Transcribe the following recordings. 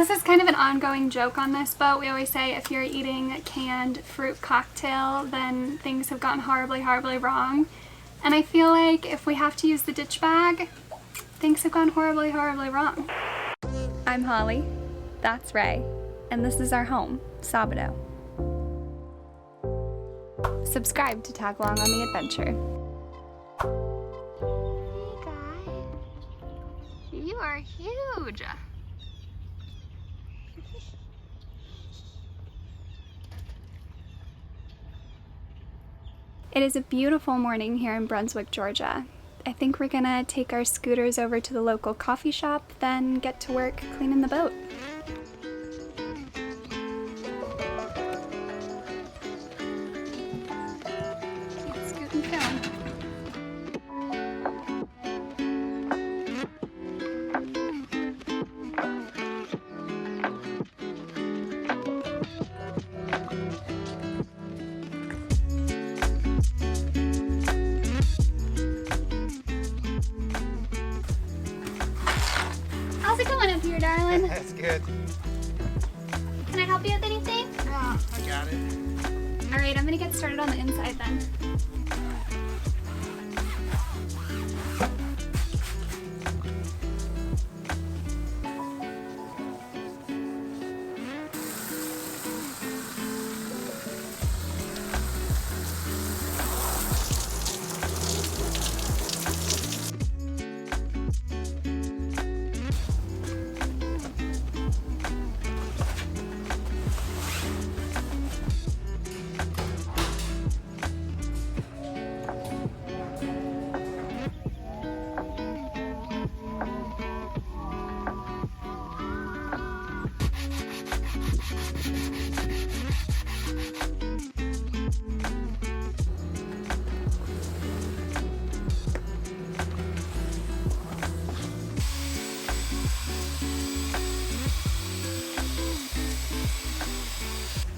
This is kind of an ongoing joke on this boat. We always say if you're eating canned fruit cocktail, then things have gone horribly, horribly wrong. And I feel like if we have to use the ditch bag, things have gone horribly, horribly wrong. I'm Holly, that's Ray, and this is our home, Sabado. Subscribe to tag along on the adventure. Hey guy, you are huge. It is a beautiful morning here in Brunswick, Georgia. I think we're gonna take our scooters over to the local coffee shop, then get to work cleaning the boat. Scoot and film. How's it going up here, darling? That's good. Can I help you with anything? Yeah, I got it. Alright, I'm gonna get started on the inside then.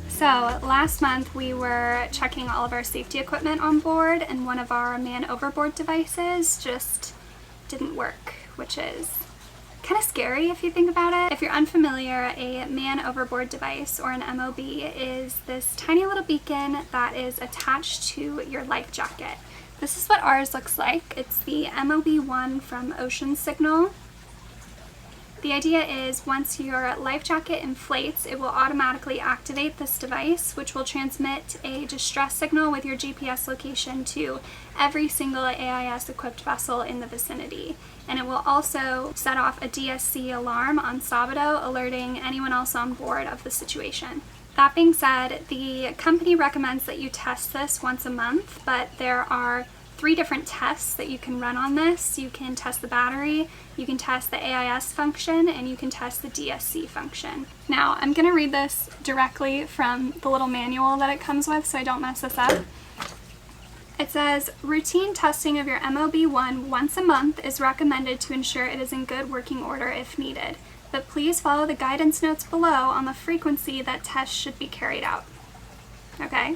So last month we were checking all of our safety equipment on board and one of our man overboard devices just didn't work, which is kind of scary if you think about it. If you're unfamiliar, a man overboard device, or an MOB, is this tiny little beacon that is attached to your life jacket. This is what ours looks like. It's the MOB1 from Ocean Signal. The idea is once your life jacket inflates, it will automatically activate this device, which will transmit a distress signal with your GPS location to every single AIS equipped vessel in the vicinity. And it will also set off a DSC alarm on Sabado, alerting anyone else on board of the situation. That being said, the company recommends that you test this once a month, but there are 3 different tests that you can run on this. You can test the battery, you can test the AIS function, and you can test the DSC function. Now, I'm going to read this directly from the little manual that it comes with so I don't mess this up. It says, routine testing of your MOB1 once a month is recommended to ensure it is in good working order if needed, but please follow the guidance notes below on the frequency that tests should be carried out. Okay?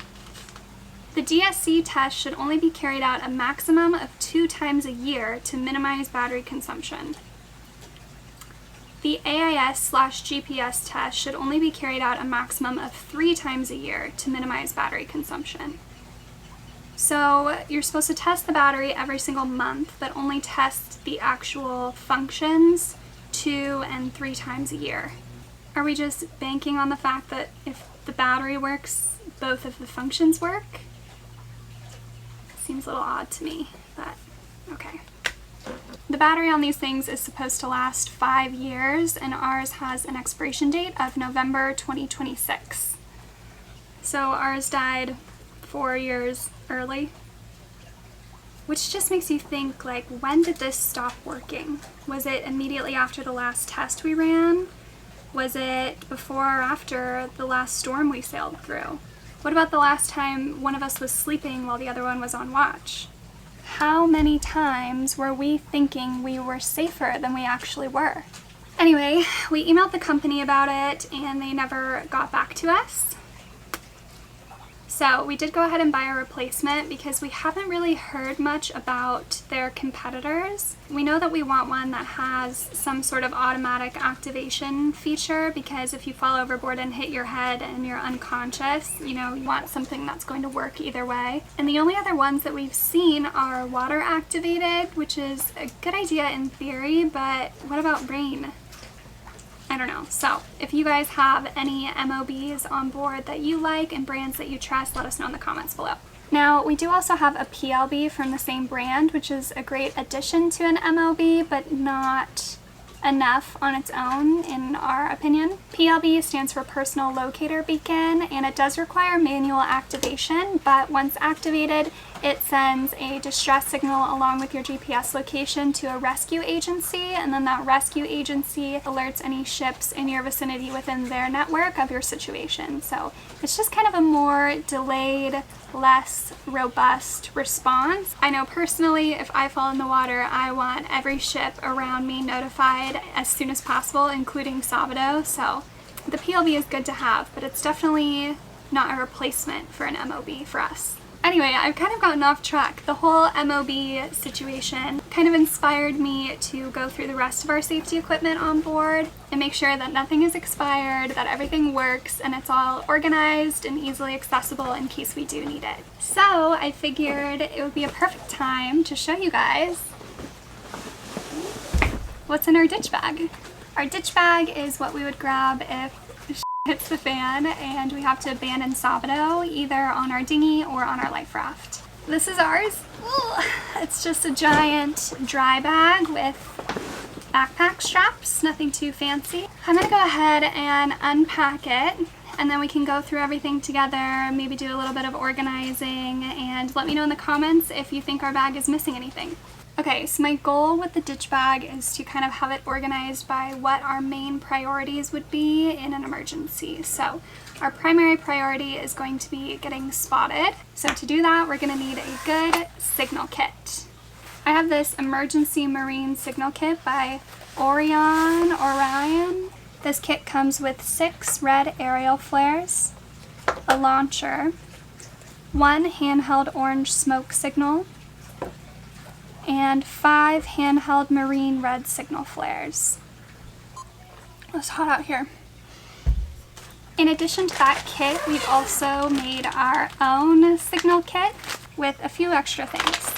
The DSC test should only be carried out a maximum of 2 times a year to minimize battery consumption. The AIS/GPS test should only be carried out a maximum of 3 times a year to minimize battery consumption. So you're supposed to test the battery every single month, but only test the actual functions 2 and 3 times a year. Are we just banking on the fact that if the battery works, both of the functions work? Seems a little odd to me, but okay. The battery on these things is supposed to last 5 years, and ours has an expiration date of November 2026. So ours died 4 years early, which just makes you think, like, when did this stop working? Was it immediately after the last test we ran? Was it before or after the last storm we sailed through? What about the last time one of us was sleeping while the other one was on watch? How many times were we thinking we were safer than we actually were? Anyway, we emailed the company about it and they never got back to us. So we did go ahead and buy a replacement because we haven't really heard much about their competitors. We know that we want one that has some sort of automatic activation feature, because if you fall overboard and hit your head and you're unconscious, you know, you want something that's going to work either way. And the only other ones that we've seen are water activated, which is a good idea in theory, but what about rain? I don't know. So if you guys have any MOBs on board that you like and brands that you trust, let us know in the comments below. Now, we do also have a PLB from the same brand, which is a great addition to an MOB, but not enough on its own, in our opinion. PLB stands for Personal Locator Beacon, and it does require manual activation, but once activated, it sends a distress signal along with your GPS location to a rescue agency, and then that rescue agency alerts any ships in your vicinity within their network of your situation. So it's just kind of a more delayed, less robust response. I know personally, if I fall in the water, I want every ship around me notified as soon as possible, including Sabado. So the PLB is good to have, but it's definitely not a replacement for an MOB for us. Anyway, I've kind of gotten off track. The whole MOB situation kind of inspired me to go through the rest of our safety equipment on board and make sure that nothing is expired, that everything works, and it's all organized and easily accessible in case we do need it. So I figured it would be a perfect time to show you guys what's in our ditch bag. Our ditch bag is what we would grab if hits the fan and we have to abandon Sabado, either on our dinghy or on our life raft. This is ours. Ooh, it's just a giant dry bag with backpack straps, nothing too fancy. I'm gonna go ahead and unpack it, and then we can go through everything together, maybe do a little bit of organizing, and let me know in the comments if you think our bag is missing anything. Okay, so my goal with the ditch bag is to kind of have it organized by what our main priorities would be in an emergency. So our primary priority is going to be getting spotted. So to do that, we're going to need a good signal kit. I have this emergency marine signal kit by Orion. This kit comes with 6 red aerial flares, a launcher, 1 handheld orange smoke signal, and 5 handheld marine red signal flares. It's hot out here. In addition to that kit, we've also made our own signal kit with a few extra things.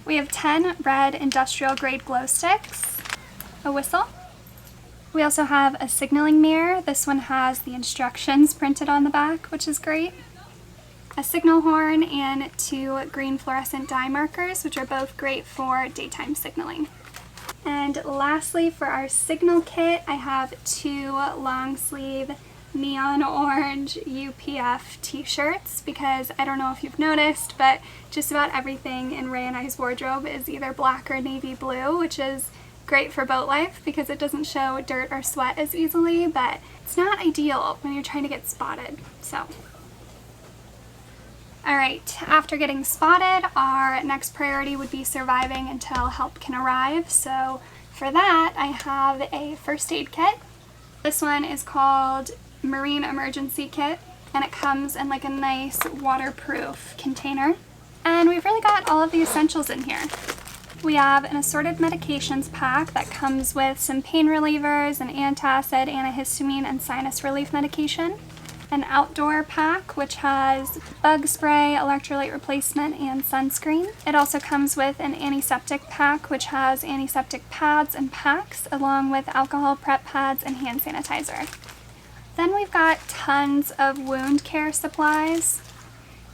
We have 10 red industrial grade glow sticks, a whistle. We also have a signaling mirror. This one has the instructions printed on the back, which is great. A signal horn, and 2 green fluorescent dye markers, which are both great for daytime signaling. And lastly, for our signal kit, I have 2 long sleeve neon orange UPF t-shirts, because I don't know if you've noticed, but just about everything in Ray and I's wardrobe is either black or navy blue, which is great for boat life because it doesn't show dirt or sweat as easily, but it's not ideal when you're trying to get spotted. So alright, after getting spotted, our next priority would be surviving until help can arrive. So for that, I have a first aid kit. This one is called Marine Emergency Kit, and it comes in like a nice waterproof container. And we've really got all of the essentials in here. We have an assorted medications pack that comes with some pain relievers, an antacid, antihistamine, and sinus relief medication. An outdoor pack which has bug spray, electrolyte replacement, and sunscreen. It also comes with an antiseptic pack which has antiseptic pads and packs, along with alcohol prep pads and hand sanitizer. Then we've got tons of wound care supplies.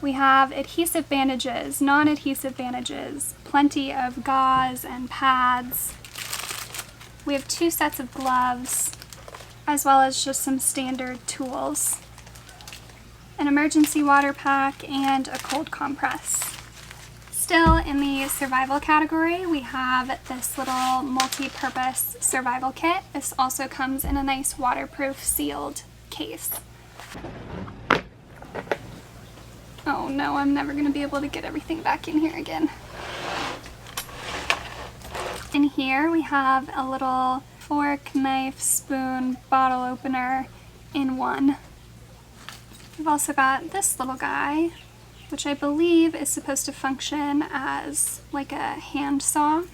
We have adhesive bandages, non-adhesive bandages, plenty of gauze and pads. We have 2 sets of gloves, as well as just some standard tools. An emergency water pack, and a cold compress. Still in the survival category, we have this little multi-purpose survival kit. This also comes in a nice waterproof sealed case. Oh no, I'm never going to be able to get everything back in here again. In here we have a little fork, knife, spoon, bottle opener in one. We've also got this little guy, which I believe is supposed to function as like a hand saw.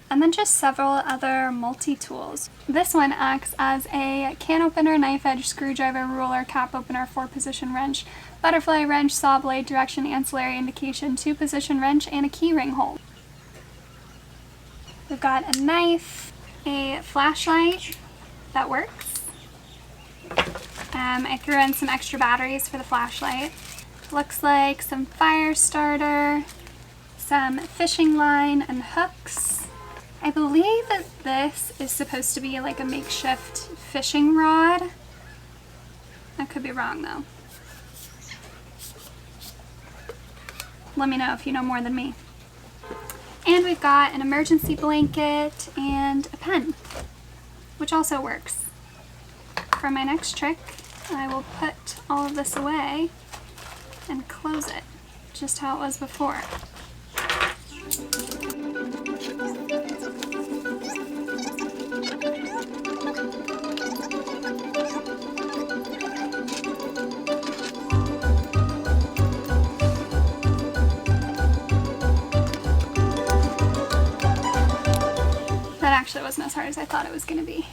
And then just several other multi-tools. This one acts as a can opener, knife edge, screwdriver, ruler, cap opener, 4-position wrench, butterfly wrench, saw blade, direction, ancillary indication, 2-position wrench, and a key ring hole. We've got a knife, a flashlight that works. I threw in some extra batteries for the flashlight. Looks like some fire starter, some fishing line and hooks. I believe that this is supposed to be like a makeshift fishing rod. I could be wrong though. Let me know if you know more than me. And we've got an emergency blanket and a pen, which also works. For my next trick, I will put all of this away and close it, just how it was before. That actually wasn't as hard as I thought it was going to be.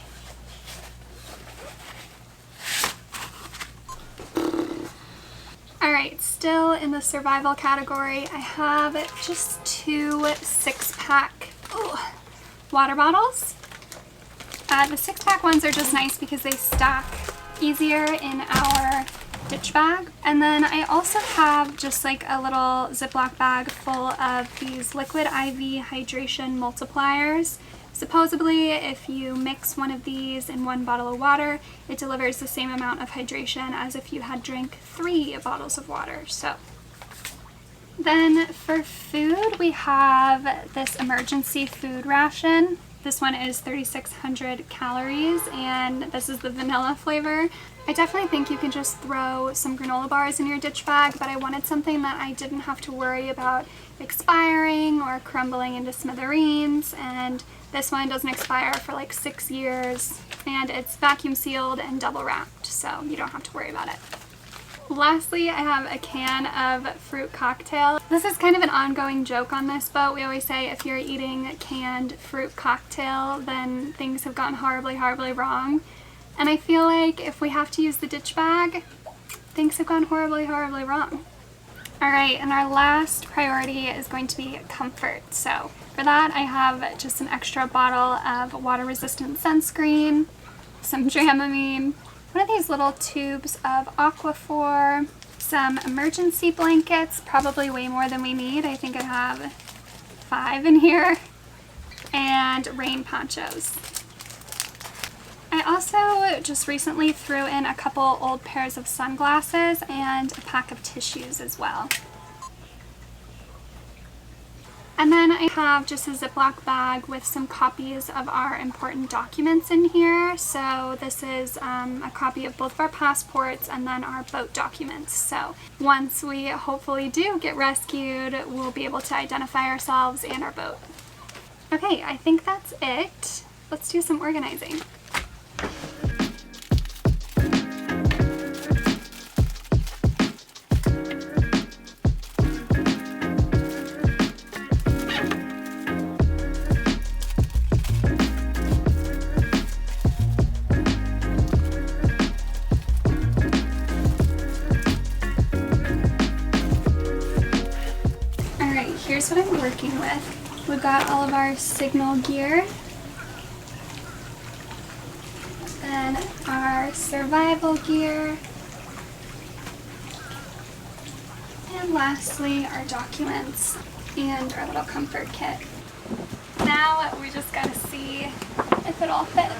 Alright, still in the survival category, I have just 2 6-pack water bottles. The 6-pack ones are just nice because they stack easier in our ditch bag. And then I also have just like a little Ziploc bag full of these liquid IV hydration multipliers. Supposedly, if you mix one of these in 1 bottle of water, it delivers the same amount of hydration as if you had drank 3 bottles of water. So, then for food, we have this emergency food ration. This one is 3,600 calories, and this is the vanilla flavor. I definitely think you can just throw some granola bars in your ditch bag, but I wanted something that I didn't have to worry about expiring or crumbling into smithereens, and this one doesn't expire for like 6 years, and it's vacuum sealed and double wrapped, so you don't have to worry about it. Lastly, I have a can of fruit cocktail. This is kind of an ongoing joke on this boat. We always say if you're eating canned fruit cocktail, then things have gone horribly, horribly wrong. And I feel like if we have to use the ditch bag, things have gone horribly, horribly wrong. Alright, and our last priority is going to be comfort. So for that, I have just an extra bottle of water-resistant sunscreen, some Dramamine, one of these little tubes of Aquaphor, some emergency blankets, probably way more than we need. I think I have 5 in here, and rain ponchos. I also just recently threw in a couple old pairs of sunglasses and a pack of tissues as well. And then I have just a Ziploc bag with some copies of our important documents in here. So this is a copy of both of our passports and then our boat documents. So once we hopefully do get rescued, we'll be able to identify ourselves and our boat. Okay, I think that's it. Let's do some organizing. Here's what I'm working with. We've got all of our signal gear, then our survival gear, and lastly our documents and our little comfort kit. Now we just gotta see if it all fits.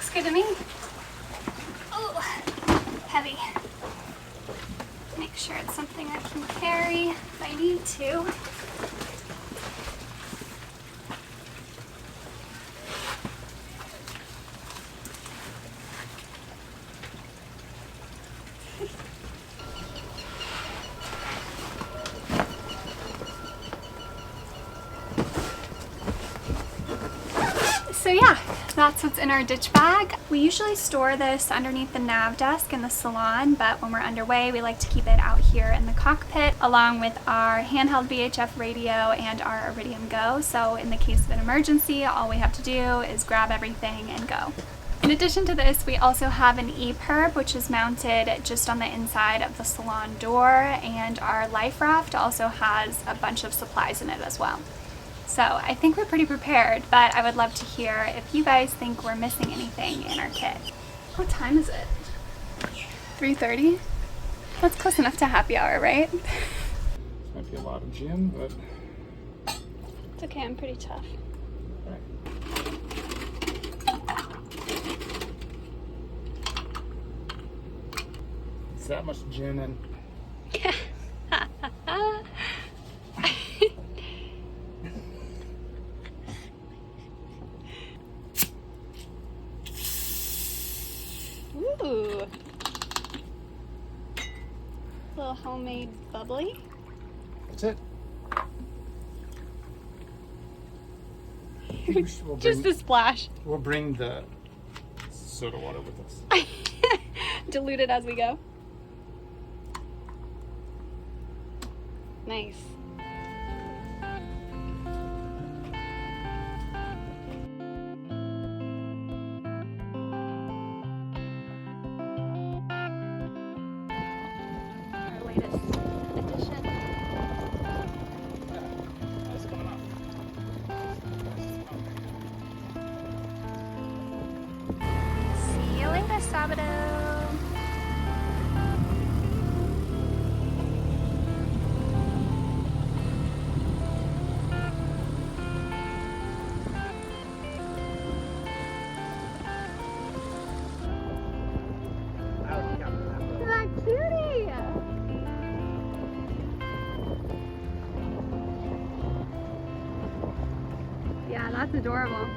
Looks good to me. Oh, heavy. Make sure it's something I can carry if I need to. So yeah, that's what's in our ditch bag. We usually store this underneath the nav desk in the salon, but when we're underway, we like to keep it out here in the cockpit, along with our handheld VHF radio and our Iridium Go. So in the case of an emergency, all we have to do is grab everything and go. In addition to this, we also have an e-perb, which is mounted just on the inside of the salon door, and our life raft also has a bunch of supplies in it as well. So I think we're pretty prepared, but I would love to hear if you guys think we're missing anything in our kit. What time is it? 3:30? That's close enough to happy hour, right? This might be a lot of gym, but It's okay, I'm pretty tough. right. It's that much gin and Ooh. Little homemade bubbly. that's it. We'll Just a splash. we'll bring the soda water with us. Dilute it as we go. Nice. Our latest addition. What's going on? See you later, Sabado. That cutie! Yeah, that's adorable.